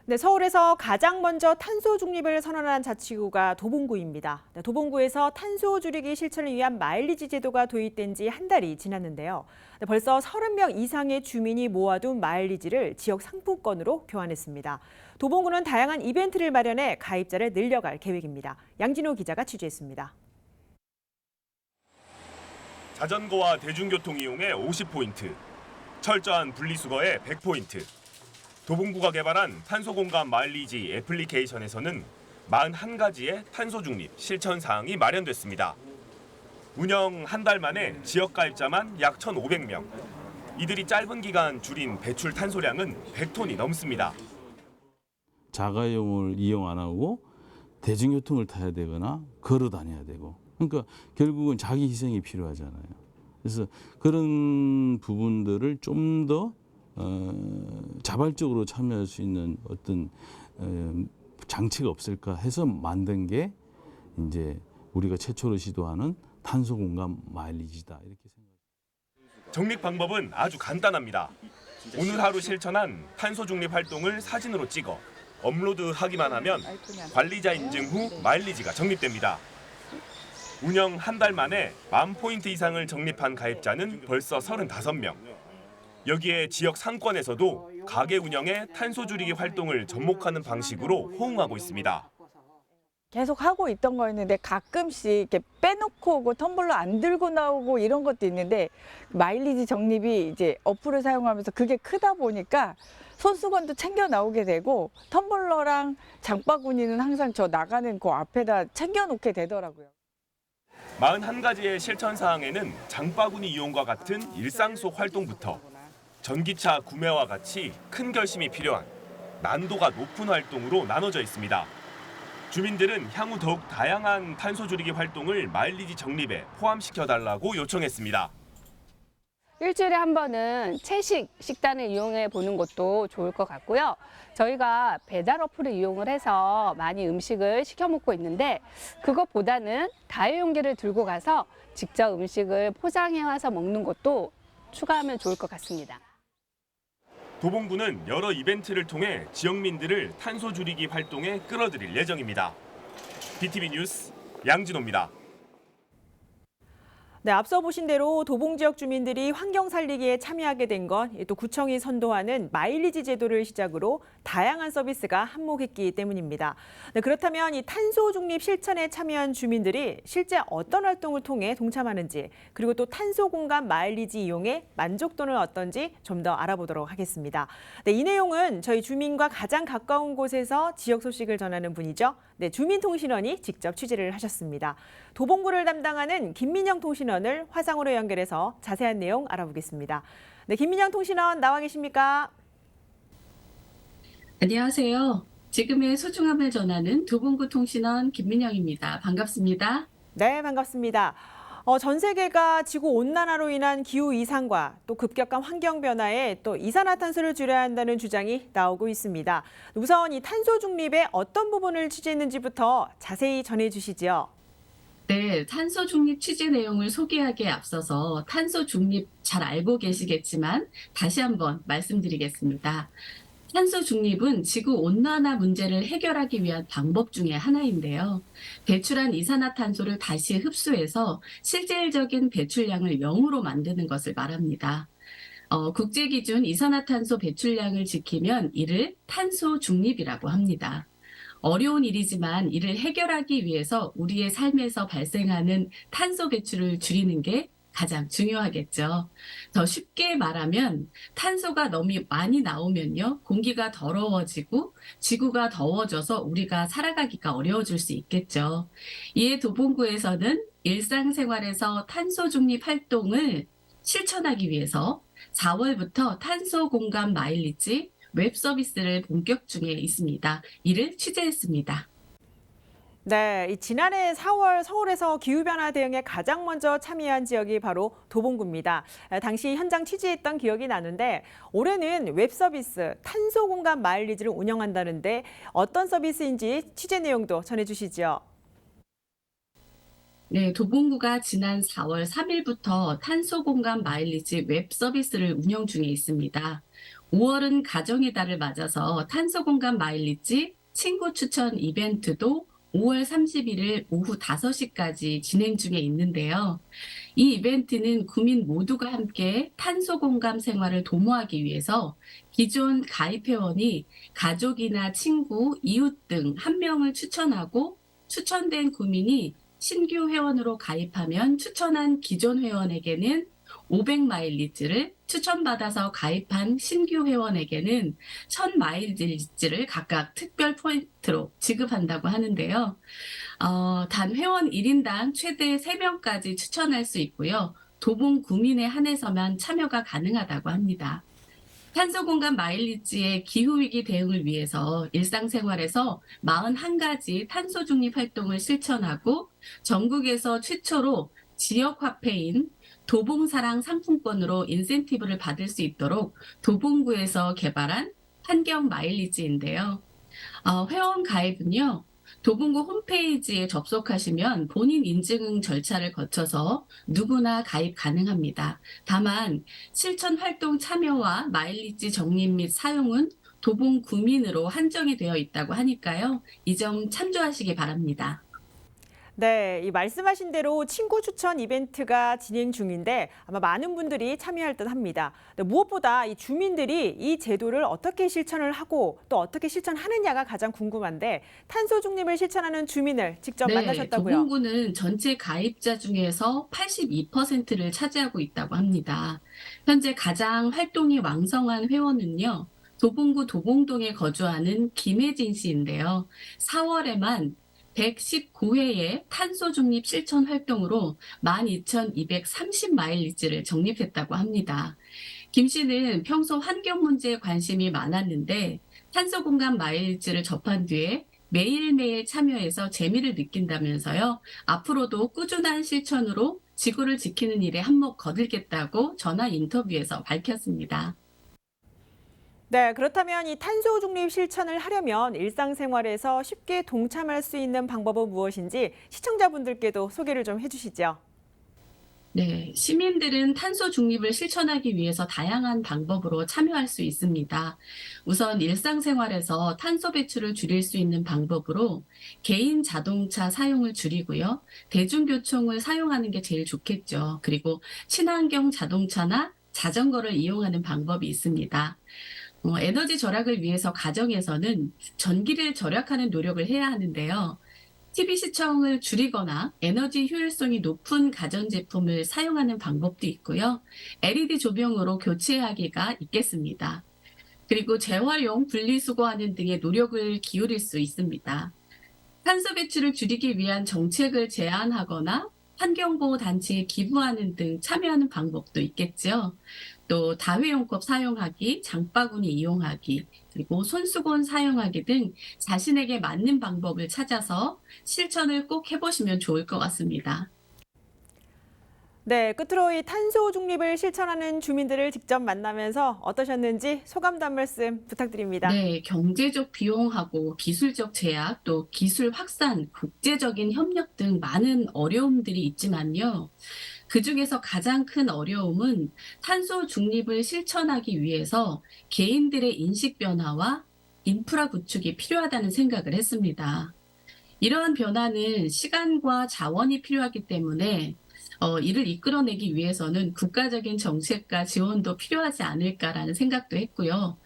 네, 서울에서 가장 먼저 탄소 중립을 선언한 자치구가 도봉구입니다. 네, 도봉구에서 탄소 줄이기 실천을 위한 마일리지 제도가 도입된 지 한 달이 지났는데요. 네, 벌써 30명 이상의 주민이 모아둔 마일리지를 지역 상품권으로 교환했습니다. 도봉구는 다양한 이벤트를 마련해 가입자를 늘려갈 계획입니다. 양진호 기자가 취재했습니다. 자전거와 대중교통 이용에 50포인트, 철저한 분리수거에 100포인트. 도봉구가 개발한 탄소공감 마일리지 애플리케이션에서는 41가지의 탄소 중립 실천 사항이 마련됐습니다. 운영 한 달 만에 지역 가입자만 약 1,500명. 이들이 짧은 기간 줄인 배출 탄소량은 100톤이 넘습니다. 자가용을 이용 안 하고 대중교통을 타야 되거나 걸어 다녀야 되고. 그러니까 결국은 자기 희생이 필요하잖아요. 그래서 그런 부분들을 좀 더 자발적으로 참여할 수 있는 어떤 장치가 없을까 해서 만든 게 이제 우리가 최초로 시도하는 탄소 공감 마일리지다 이렇게 생각합니다. 적립 방법은 아주 간단합니다. 오늘 하루 실천한 탄소 중립 활동을 사진으로 찍어 업로드하기만 하면 관리자 인증 후 마일리지가 적립됩니다. 운영 한 달 만에 10,000포인트 이상을 적립한 가입자는 벌써 35명. 여기에 지역 상권에서도 가게 운영에 탄소 줄이기 활동을 접목하는 방식으로 호응하고 있습니다. 계속 하고 있던 거였는데 가끔씩 이렇게 빼놓고 오고 텀블러 안 들고 나오고 이런 것도 있는데 마일리지 적립이 이제 어플을 사용하면서 그게 크다 보니까 손수건도 챙겨 나오게 되고 텀블러랑 장바구니는 항상 저 나가는 그 앞에다 챙겨 놓게 되더라고요. 41가지의 실천 사항에는 장바구니 이용과 같은 일상 속 활동부터 전기차 구매와 같이 큰 결심이 필요한 난도가 높은 활동으로 나눠져 있습니다. 주민들은 향후 더욱 다양한 탄소 줄이기 활동을 마일리지 적립에 포함시켜달라고 요청했습니다. 일주일에 한 번은 채식 식단을 이용해 보는 것도 좋을 것 같고요. 저희가 배달 어플을 이용을 해서 많이 음식을 시켜 먹고 있는데 그것보다는 다회용기를 들고 가서 직접 음식을 포장해 와서 먹는 것도 추가하면 좋을 것 같습니다. 도봉구는 여러 이벤트를 통해 지역민들을 탄소 줄이기 활동에 끌어들일 예정입니다. BTV 뉴스 양진호입니다. 네, 앞서 보신 대로 도봉 지역 주민들이 환경 살리기에 참여하게 된 건 또 구청이 선도하는 마일리지 제도를 시작으로 다양한 서비스가 한몫했기 때문입니다. 네, 그렇다면 이 탄소 중립 실천에 참여한 주민들이 실제 어떤 활동을 통해 동참하는지 그리고 또 탄소 공감 마일리지 이용의 만족도는 어떤지 좀 더 알아보도록 하겠습니다. 네, 이 내용은 저희 주민과 가장 가까운 곳에서 지역 소식을 전하는 분이죠. 네, 주민통신원이 직접 취재를 하셨습니다. 도봉구를 담당하는 김민영 통신원을 화상으로 연결해서 자세한 내용 알아보겠습니다. 네, 김민영 통신원 나와 계십니까? 안녕하세요. 지금의 소중함을 전하는 도봉구 통신원 김민영입니다. 반갑습니다. 네, 반갑습니다. 전 세계가 지구 온난화로 인한 기후 이상과 또 급격한 환경 변화에 또 이산화탄소를 줄여야 한다는 주장이 나오고 있습니다. 우선 이 탄소 중립의 어떤 부분을 취재했는지부터 자세히 전해 주시죠. 네, 탄소 중립 취재 내용을 소개하기에 앞서서 탄소 중립 잘 알고 계시겠지만 다시 한번 말씀드리겠습니다. 탄소 중립은 지구 온난화 문제를 해결하기 위한 방법 중에 하나인데요. 배출한 이산화탄소를 다시 흡수해서 실질적인 배출량을 0으로 만드는 것을 말합니다. 국제기준 이산화탄소 배출량을 지키면 이를 탄소 중립이라고 합니다. 어려운 일이지만 이를 해결하기 위해서 우리의 삶에서 발생하는 탄소 배출을 줄이는 게 가장 중요하겠죠. 더 쉽게 말하면 탄소가 너무 많이 나오면요, 공기가 더러워지고 지구가 더워져서 우리가 살아가기가 어려워질 수 있겠죠. 이에 도봉구에서는 일상생활에서 탄소 중립 활동을 실천하기 위해서 4월부터 탄소 공감 마일리지 웹 서비스를 본격 중에 있습니다. 이를 취재했습니다. 네, 지난해 4월 서울에서 기후변화 대응에 가장 먼저 참여한 지역이 바로 도봉구입니다. 당시 현장 취재했던 기억이 나는데 올해는 웹 서비스 탄소 공감 마일리지를 운영한다는데 어떤 서비스인지 취재 내용도 전해주시죠. 네, 도봉구가 지난 4월 3일부터 탄소 공감 마일리지 웹 서비스를 운영 중에 있습니다. 5월은 가정의 달을 맞아서 탄소 공감 마일리지 친구 추천 이벤트도 5월 31일 오후 5시까지 진행 중에 있는데요. 이 이벤트는 구민 모두가 함께 탄소 공감 생활을 도모하기 위해서 기존 가입 회원이 가족이나 친구, 이웃 등 한 명을 추천하고 추천된 구민이 신규 회원으로 가입하면 추천한 기존 회원에게는 500마일리지를 추천받아서 가입한 신규 회원에게는 1000마일리지를 각각 특별 포인트로 지급한다고 하는데요. 단 회원 1인당 최대 3명까지 추천할 수 있고요. 도봉 구민에 한해서만 참여가 가능하다고 합니다. 탄소 공감 마일리지의 기후위기 대응을 위해서 일상생활에서 41가지 탄소 중립 활동을 실천하고 전국에서 최초로 지역 화폐인 도봉사랑 상품권으로 인센티브를 받을 수 있도록 도봉구에서 개발한 환경 마일리지인데요. 회원 가입은요. 도봉구 홈페이지에 접속하시면 본인 인증 절차를 거쳐서 누구나 가입 가능합니다. 다만 실천 활동 참여와 마일리지 적립 및 사용은 도봉 구민으로 한정이 되어 있다고 하니까요. 이 점 참조하시기 바랍니다. 네, 이 말씀하신 대로 친구 추천 이벤트가 진행 중인데 아마 많은 분들이 참여할 듯 합니다. 무엇보다 이 주민들이 이 제도를 어떻게 실천을 하고 또 어떻게 실천하느냐가 가장 궁금한데 탄소 중립을 실천하는 주민을 직접 만나셨다고요? 도봉구는 전체 가입자 중에서 82%를 차지하고 있다고 합니다. 현재 가장 활동이 왕성한 회원은요. 도봉구 도봉동에 거주하는 김혜진 씨인데요. 4월에만 119회의 탄소 중립 실천 활동으로 12,230마일리지를 적립했다고 합니다. 김 씨는 평소 환경 문제에 관심이 많았는데 탄소 공감 마일리지를 접한 뒤에 매일매일 참여해서 재미를 느낀다면서요. 앞으로도 꾸준한 실천으로 지구를 지키는 일에 한몫 거들겠다고 전화 인터뷰에서 밝혔습니다. 네, 그렇다면 이 탄소 중립 실천을 하려면 일상생활에서 쉽게 동참할 수 있는 방법은 무엇인지 시청자분들께도 소개를 좀 해주시죠. 네, 시민들은 탄소 중립을 실천하기 위해서 다양한 방법으로 참여할 수 있습니다. 우선 일상생활에서 탄소 배출을 줄일 수 있는 방법으로 개인 자동차 사용을 줄이고요. 대중교통을 사용하는 게 제일 좋겠죠. 그리고 친환경 자동차나 자전거를 이용하는 방법이 있습니다. 에너지 절약을 위해서 가정에서는 전기를 절약하는 노력을 해야 하는데요. TV 시청을 줄이거나 에너지 효율성이 높은 가전제품을 사용하는 방법도 있고요. LED 조명으로 교체하기가 있겠습니다. 그리고 재활용, 분리수거하는 등의 노력을 기울일 수 있습니다. 탄소 배출을 줄이기 위한 정책을 제안하거나 환경보호 단체에 기부하는 등 참여하는 방법도 있겠죠. 또 다회용컵 사용하기, 장바구니 이용하기, 그리고 손수건 사용하기 등 자신에게 맞는 방법을 찾아서 실천을 꼭 해보시면 좋을 것 같습니다. 네, 끝으로 이 탄소 중립을 실천하는 주민들을 직접 만나면서 어떠셨는지 소감도 한 말씀 부탁드립니다. 네, 경제적 비용하고 기술적 제약, 또 기술 확산, 국제적인 협력 등 많은 어려움들이 있지만요. 그중에서 가장 큰 어려움은 탄소 중립을 실천하기 위해서 개인들의 인식 변화와 인프라 구축이 필요하다는 생각을 했습니다. 이러한 변화는 시간과 자원이 필요하기 때문에 이를 이끌어내기 위해서는 국가적인 정책과 지원도 필요하지 않을까라는 생각도 했고요.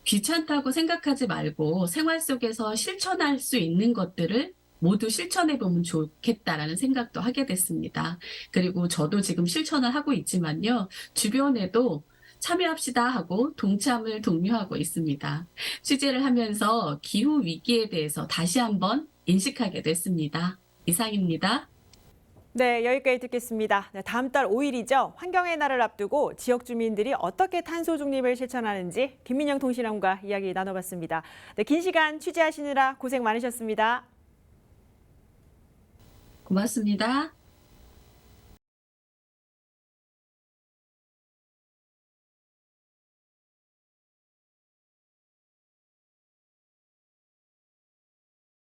귀찮다고 생각하지 말고 생활 속에서 실천할 수 있는 것들을 모두 실천해 보면 좋겠다라는 생각도 하게 됐습니다. 그리고 저도 지금 실천을 하고 있지만요. 주변에도 참여합시다 하고 동참을 독려하고 있습니다. 취재를 하면서 기후 위기에 대해서 다시 한번 인식하게 됐습니다. 이상입니다. 네, 여기까지 듣겠습니다. 네, 다음 달 5일이죠. 환경의 날을 앞두고 지역 주민들이 어떻게 탄소 중립을 실천하는지 김민영 통신원과 이야기 나눠봤습니다. 네, 긴 시간 취재하시느라 고생 많으셨습니다. 고맙습니다.